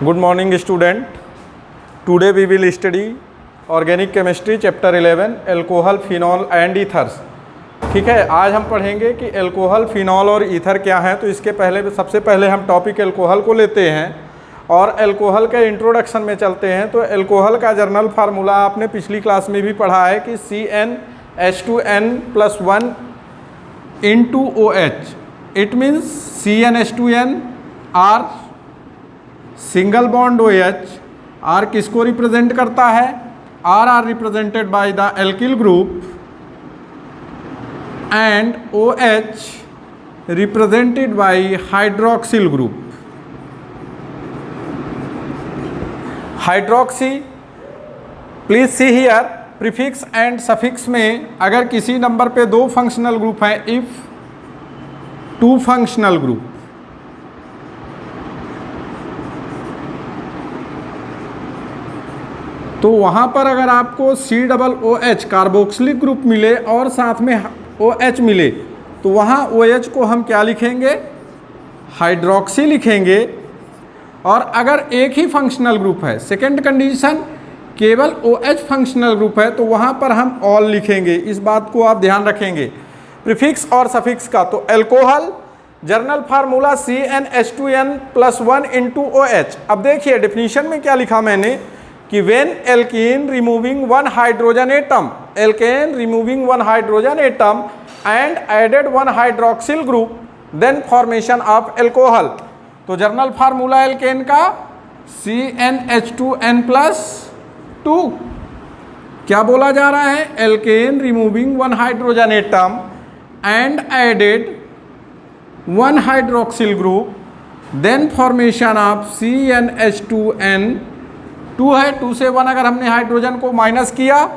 Good morning student. Today we will study organic chemistry chapter 11 alcohol, phenol and ethers. ठीक है, आज हम पढ़ेंगे कि अल्कोहल, फिनॉल और ईथर क्या है। तो इसके पहले सबसे पहले हम टॉपिक अल्कोहल को लेते हैं और अल्कोहल के इंट्रोडक्शन में चलते हैं। तो अल्कोहल का जर्नल फार्मूला आपने पिछली क्लास में भी पढ़ा है कि CnH2n+1 into OH. It means CnH2n R single bond OH R किसको रिप्रेजेंट करता है? R represented by the alkyl group and OH represented by hydroxyl group. Hydroxy, please see here, prefix and suffix में अगर किसी number पे दो functional group हैं, if two functional group, तो वहाँ पर अगर आपको COOH कार्बोक्सिलिक ग्रुप मिले और साथ में OH मिले तो वहाँ OH को हम क्या लिखेंगे? हाइड्रोक्सी लिखेंगे। और अगर एक ही फंक्शनल ग्रुप है, सेकेंड कंडीशन केवल OH फंक्शनल ग्रुप है, तो वहाँ पर हम ऑल लिखेंगे। इस बात को आप ध्यान रखेंगे प्रीफिक्स और सफिक्स का। तो alcohol journal formula CnH2n+1 into OH। अब देखिए डेफिनेशन में क्या लिखा मैंने कि when alkene removing one hydrogen atom, alkane removing one hydrogen atom and added one hydroxyl group, then formation of alcohol। तो जर्नल फार्मूला एल्केन का CnH2n+2। क्या बोला जा रहा है? Alkane removing one hydrogen atom and added one hydroxyl group, then formation of CnH2n2 है, 2 से 1 अगर हमने हाइड्रोजन को माइनस किया,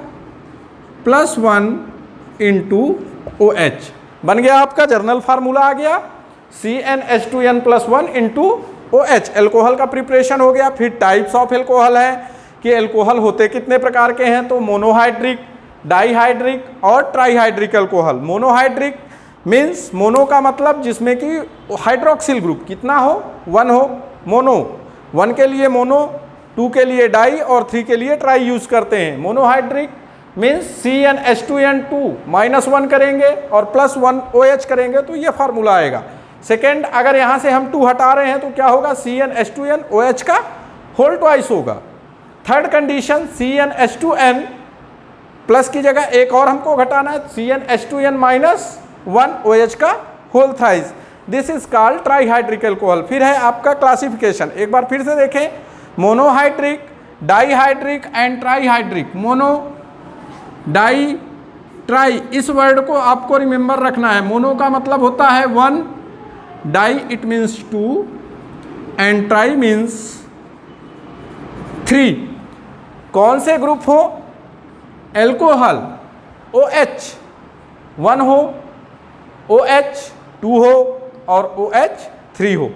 +1 into OH बन गया। आपका जर्नल फार्मूला आ गया CnH2n+1 into OH। एल्कोहल का प्रिपरेशन हो गया। फिर टाइप्स ऑफ एल्कोहल है कि एल्कोहल होते कितने प्रकार के हैं। तो मोनोहाइड्रिक, डाईहाइड्रिक और trihydric alcohol. Monohydric means mono का मतलब जिसमें कि हाइड्रोक्सिल ग्रुप कितना हो? 1 हो। मोनो 1 के लिए मोनो, 2 के लिए डाई और 3 के लिए ट्राई यूज करते हैं। मोनोहाइड्रिक मीन्स CnH2n2 -1 करेंगे और +1 OH करेंगे तो ये फार्मूला आएगा। सेकेंड, अगर यहाँ से हम 2 हटा रहे हैं तो क्या होगा? CnH2n OH का होल ट्वाइस होगा। थर्ड कंडीशन CnH2n प्लस की जगह एक और हमको घटाना है, CnH2n-1 OH का whole thrice. This is called trihydric alcohol. फिर है आपका क्लासिफिकेशन, एक बार फिर से देखें, monohydric, dihydric and trihydric. Mono, di, tri, इस वर्ड को आपको रिमेंबर रखना है। मोनो का मतलब होता है 1, di it means 2 and tri means 3। कौन से ग्रुप हो? एल्कोहल OH 1 हो, OH 2 हो और OH 3 हो।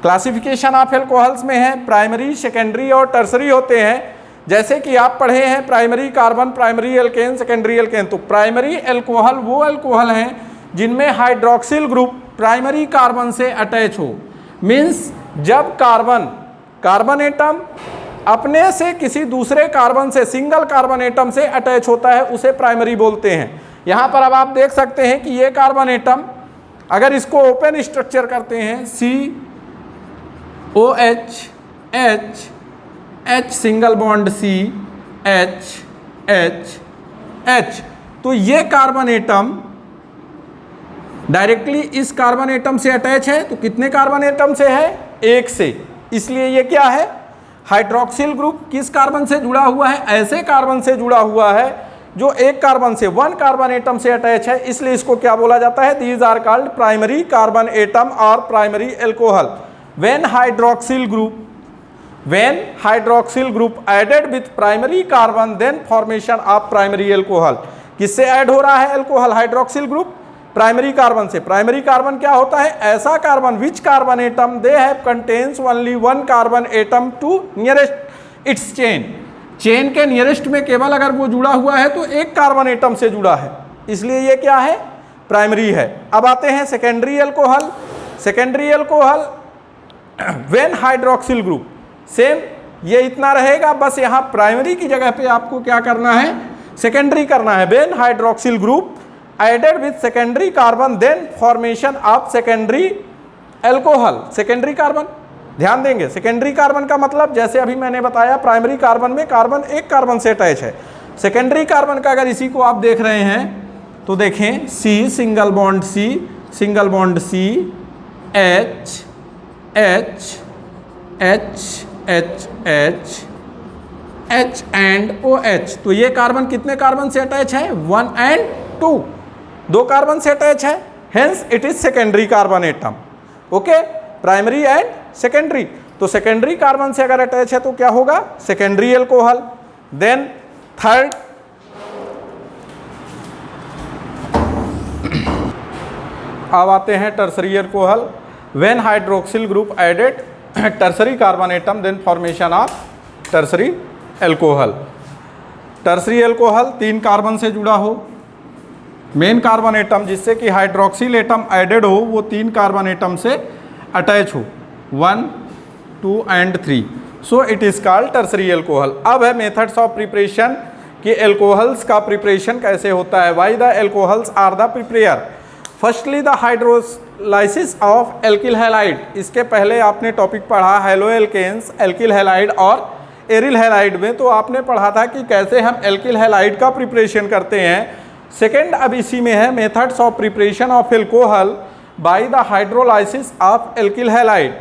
क्लासिफिकेशन ऑफ एल्कोहल्स में है प्राइमरी, सेकेंडरी और टर्सरी होते हैं। जैसे कि आप पढ़े हैं primary carbon, primary alkane, secondary alkane. तो प्राइमरी एल्कोहल वो एल्कोहल हैं जिनमें हाइड्रोक्सिल ग्रुप प्राइमरी कार्बन से अटैच हो। मीन्स जब कार्बन एटम अपने से किसी दूसरे कार्बन से, सिंगल कार्बन एटम से अटैच होता है, उसे प्राइमरी बोलते हैं। यहाँ पर अब आप देख सकते हैं कि ये कार्बन एटम अगर इसको ओपन स्ट्रक्चर करते हैं, COH H single bond C H, तो ये कार्बन एटम डायरेक्टली इस कार्बन एटम से अटैच है। तो कितने कार्बन एटम से है? 1 से। इसलिए ये क्या है? हाइड्रोक्सिल ग्रुप किस कार्बन से जुड़ा हुआ है? ऐसे कार्बन से जुड़ा हुआ है जो एक कार्बन से, 1 कार्बन एटम से अटैच है। इसलिए इसको क्या बोला जाता है? These are called primary carbon atom और primary alcohol. When hydroxyl group added with primary carbon, then formation of primary alcohol. किससे ऐड हो रहा है alcohol? Hydroxyl group primary carbon से। प्राइमरी कार्बन क्या होता है? ऐसा carbon which carbon atom they have contains only 1 carbon atom to nearest its chain के नियरेस्ट में केवल अगर वो जुड़ा हुआ है तो एक कार्बन एटम से जुड़ा है, इसलिए ये क्या है? प्राइमरी है। अब आते हैं secondary alcohol. Secondary alcohol when hydroxyl group, same ये इतना रहेगा, बस यहाँ प्राइमरी की जगह पे आपको क्या करना है, सेकेंडरी करना है। When hydroxyl group added with secondary carbon then formation of secondary alcohol. Secondary carbon ध्यान देंगे, सेकेंडरी कार्बन का मतलब जैसे अभी मैंने बताया प्राइमरी कार्बन में कार्बन एक कार्बन से अटैच है, सेकेंडरी कार्बन का अगर इसी को आप देख रहे हैं तो देखें C single bond C single bond C H H H H H H and OH। तो ये कार्बन कितने कार्बन से अटैच है, 1 एंड 2, 2 कार्बन से अटैच है, hence it is secondary carbon atom. Okay, primary and secondary. तो secondary carbon से अगर अटैच है तो क्या होगा, सेकेंडरी एल्कोहल। देन थर्ड, अब आते हैं tertiary alcohol. When hydroxyl group added tertiary carbon atom then formation of tertiary alcohol. Tertiary alcohol 3 carbon से जुड़ा हो, मेन कार्बन एटम जिससे कि हाइड्रोक्सिल एटम एडेड हो वो 3 कार्बन एटम से अटैच हो, 1 2 and 3, so it is called tertiary alcohol. अब है मेथड्स ऑफ प्रिपरेशन कि एल्कोहल्स का प्रिपरेशन कैसे होता है। Why the alcohols are the prepare. Firstly the hydrolysis of alkyl halide. इसके पहले आपने टॉपिक पढ़ा हेलो एल्केन्स, एल्किल हैलाइड और एरिल हैलाइड में, तो आपने पढ़ा था कि कैसे हम एल्किल हैलाइड का प्रिपरेशन करते हैं। सेकेंड अब इसी में है methods of preparation of alcohol by the hydrolysis of alkyl halide.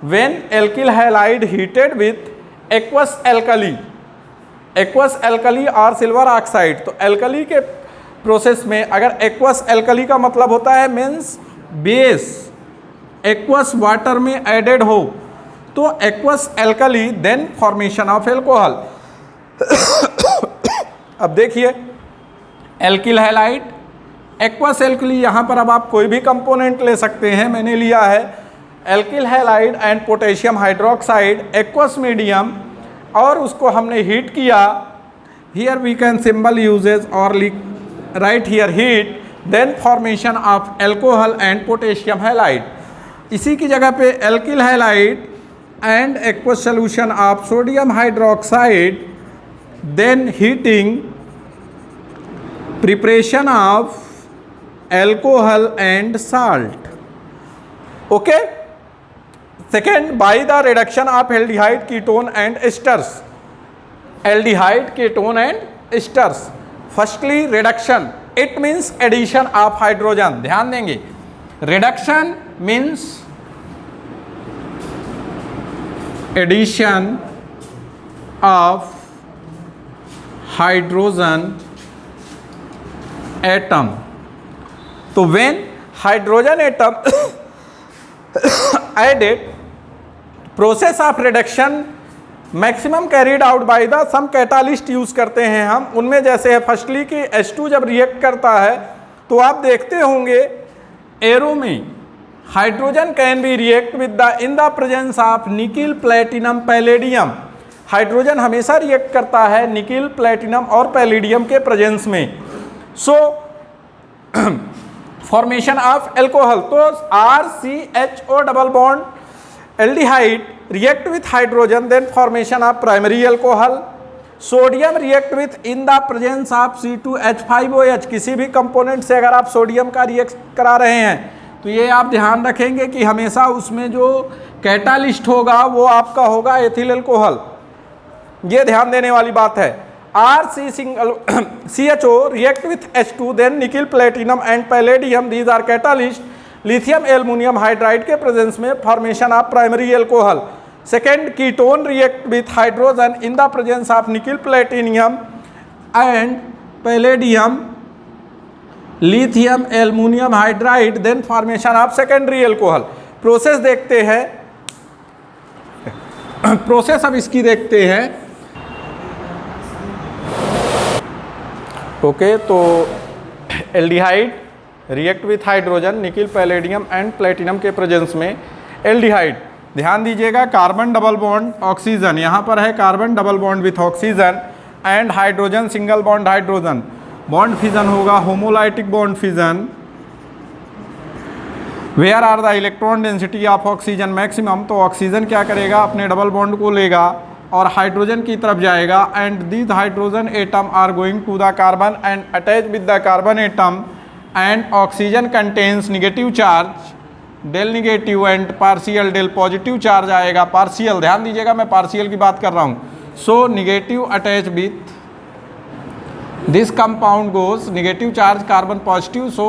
When alkyl halide heated with aqueous alkali, aqueous alkali और सिल्वर ऑक्साइड। तो एल्कली के प्रोसेस में अगर एक्वस एल्कली का मतलब होता है मीन्स बेस एक्वस वाटर में एडेड हो, तो aqueous alkali then formation of alcohol. अब देखिए एल्किल हैलाइड, एक्वस एल्कली, यहाँ पर अब आप कोई भी कंपोनेंट ले सकते हैं, मैंने लिया है alkyl halide and potassium hydroxide aqueous medium, और उसको हमने हीट किया। Here we can symbol uses और right here heat then formation of alcohol and potassium halide. इसी की जगह पे alkyl halide and aqueous solution of sodium hydroxide then heating preparation of alcohol and salt. Okay, second by the reduction of aldehyde ketone and esters, aldehyde ketone and esters। firstly reduction, it means addition of hydrogen। ध्यान देंगे reduction means addition of hydrogen atom. तो when hydrogen atom added process of reduction maximum carried out by the some catalyst use करते हैं हम, उनमें जैसे है firstly कि H2 जब रिएक्ट करता है तो आप देखते होंगे एरो में hydrogen can be react with the in the presence of nickel platinum palladium. Hydrogen हमेशा रिएक्ट करता है निकिल प्लेटिनम और पैलेडियम के प्रेजेंस में। सो फॉर्मेशन ऑफ एल्कोहल, तो RCHO double bond aldehyde react with hydrogen then formation of primary alcohol. Sodium react with in the presence of C2H5OH। किसी भी component से अगर आप सोडियम का रिएक्ट करा रहे हैं तो ये आप ध्यान रखेंगे कि हमेशा उसमें जो कैटालिस्ट होगा वो आपका होगा एथिल एल्कोहल, ये ध्यान देने वाली बात है। CHO react with H2 then nickel platinum and palladium, these are catalyst। lithium aluminum hydride के प्रेजेंस में formation of primary alcohol. Second ketone react with hydrogen in the presence of nickel platinum and palladium lithium aluminium hydride then formation of secondary alcohol. Process देखते हैं, process अब इसकी देखते हैं। Okay, तो aldehyde react with hydrogen nickel palladium and platinum के presence में aldehyde, ध्यान दीजिएगा कार्बन डबल बॉन्ड ऑक्सीजन, यहाँ पर है carbon double bond with oxygen and hydrogen single bond hydrogen, bond fission होगा homolytic bond fission where are the electron density of oxygen maximum, तो oxygen क्या करेगा, अपने डबल बॉन्ड को लेगा और हाइड्रोजन की तरफ जाएगा, and this hydrogen atom are going to the carbon and attach with the carbon atom, and oxygen contains negative charge, del negative and partial del positive charge आएगा, पार्शियल, ध्यान दीजिएगा मैं पार्शियल की बात कर रहा हूँ। So negative attach with this compound goes negative charge carbon positive, so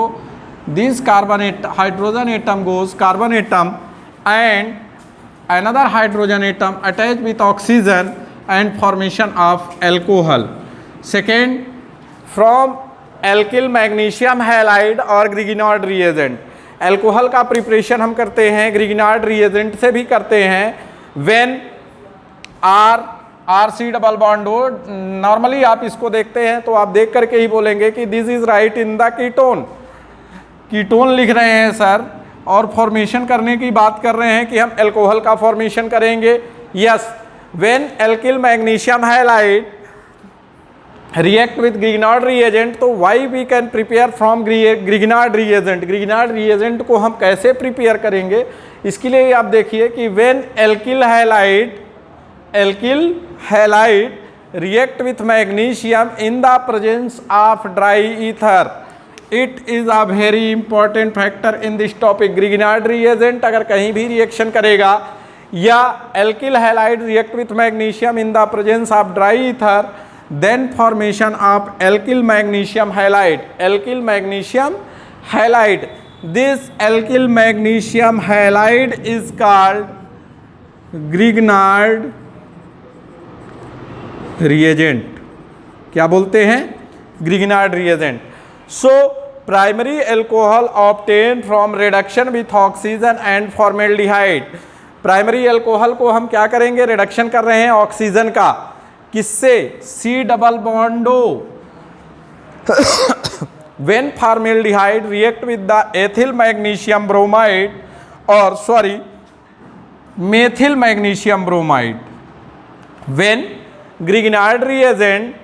this hydrogen atom goes carbon atom and another hydrogen atom attached with oxygen and formation of alcohol. Second, from alkyl magnesium halide और Grignard reagent, alcohol का preparation हम करते हैं Grignard reagent से भी करते हैं, when R C double bond हो। नॉर्मली आप इसको देखते हैं तो आप देख करके ही बोलेंगे कि this is right in the ketone, ketone लिख रहे हैं सर, और फॉर्मेशन करने की बात कर रहे हैं कि हम अल्कोहल का फॉर्मेशन करेंगे। Yes, when alkyl magnesium halide react with Grignard reagent, तो why we can prepare from Grignard reagent, Grignard reagent को हम कैसे प्रिपेयर करेंगे, इसके लिए आप देखिए कि when alkyl halide react with magnesium in the presence of dry ether, it is a very important factor in this topic. Grignard reagent अगर कहीं भी रिएक्शन करेगा या alkyl halide react with magnesium in the presence of dry ether, then formation of alkyl magnesium halide, alkyl magnesium halide, this alkyl magnesium halide is called Grignard reagent. क्या बोलते हैं, Grignard reagent. So primary alcohol obtain from reduction with oxygen and formaldehyde, primary alcohol को हम क्या करेंगे, reduction कर रहे हैं ऑक्सीजन का, किससे, C double bond O, when formaldehyde react with the ethyl magnesium bromide और sorry methyl magnesium bromide, when Grignard reagent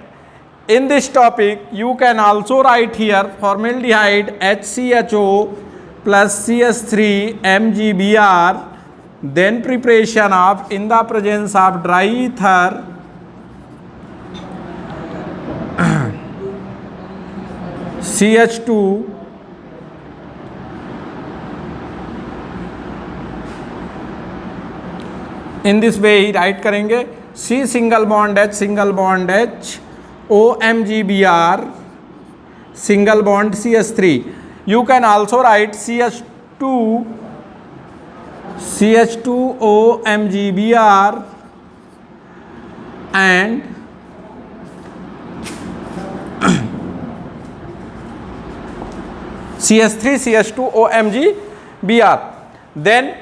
in this topic you can also write here formaldehyde HCHO plus CH3 MgBr, then preparation of in the presence of dry ether CH2 in this way he right करेंगे, C single bond H OMgBr single bond CH3, you can also write CH2 OMgBr and CH3 CH2 OMgBr, then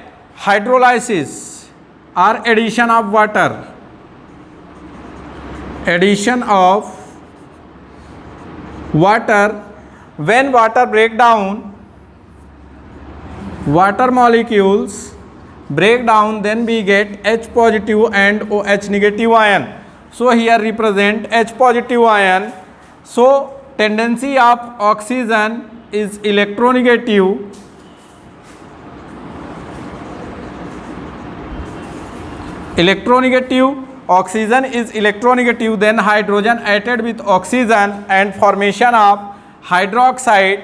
hydrolysis or addition of water, addition of water, when water break down, water molecules break down, then we get H positive and OH negative ion. So here represent H positive ion. So tendency of oxygen is electronegative, oxygen is electronegative, then hydrogen added with oxygen and formation of hydroxide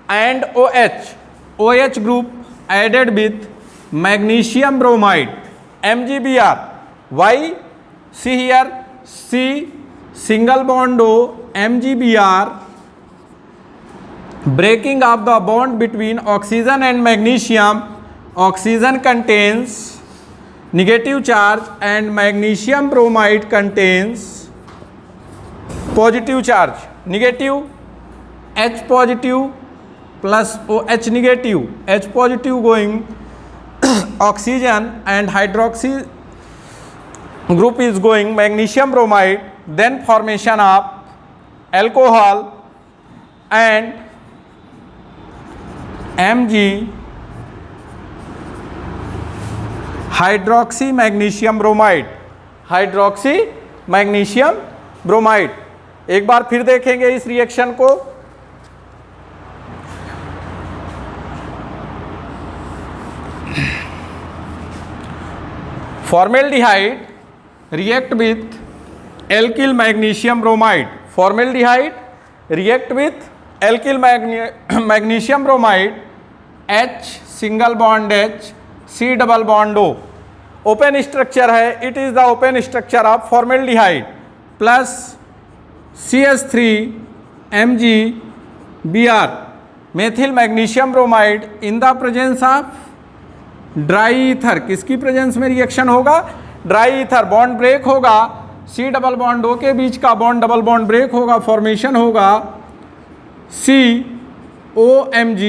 and OH group added with magnesium bromide MgBr. Why? See here, C single bond O MgBr, breaking of the bond between oxygen and magnesium, oxygen contains negative charge and magnesium bromide contains positive charge, negative H positive plus OH negative, H positive going oxygen and hydroxy group is going magnesium bromide, then formation of alcohol and Mg hydroxy magnesium bromide, hydroxy magnesium bromide. एक बार फिर देखेंगे इस reaction को। formaldehyde react with alkyl magnesium bromide. Formaldehyde react with alkyl magnesium bromide, H single bond H, C double bond O. Open structure है, it is the open structure of formaldehyde plus CH3Mg methyl magnesium bromide in the presence of dry ether. किसकी presence में reaction होगा? Dry ether. Bond break होगा, C double bond O के बीच का bond double bond break होगा, formation होगा COMg.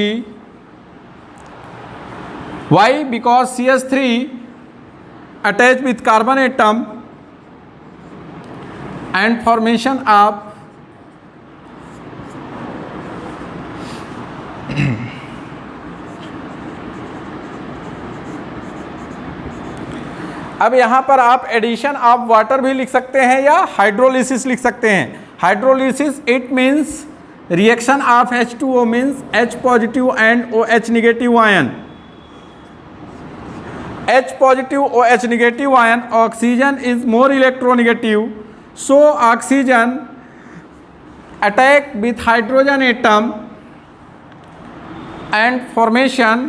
Why? Because CH3 attached with carbon atom and formation of अब यहां पर आप एडिशन ऑफ वाटर भी लिख सकते हैं या हाइड्रोलिसिस लिख सकते हैं. Hydrolysis it means reaction of H2O means H positive and OH negative ion. H positive OH negative ion, oxygen is more electronegative, so oxygen attack with hydrogen atom and formation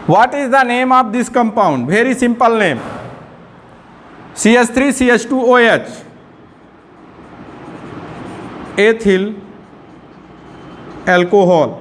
what is the name of this compound? Very simple name, CH3CH2OH, ethyl alcohol.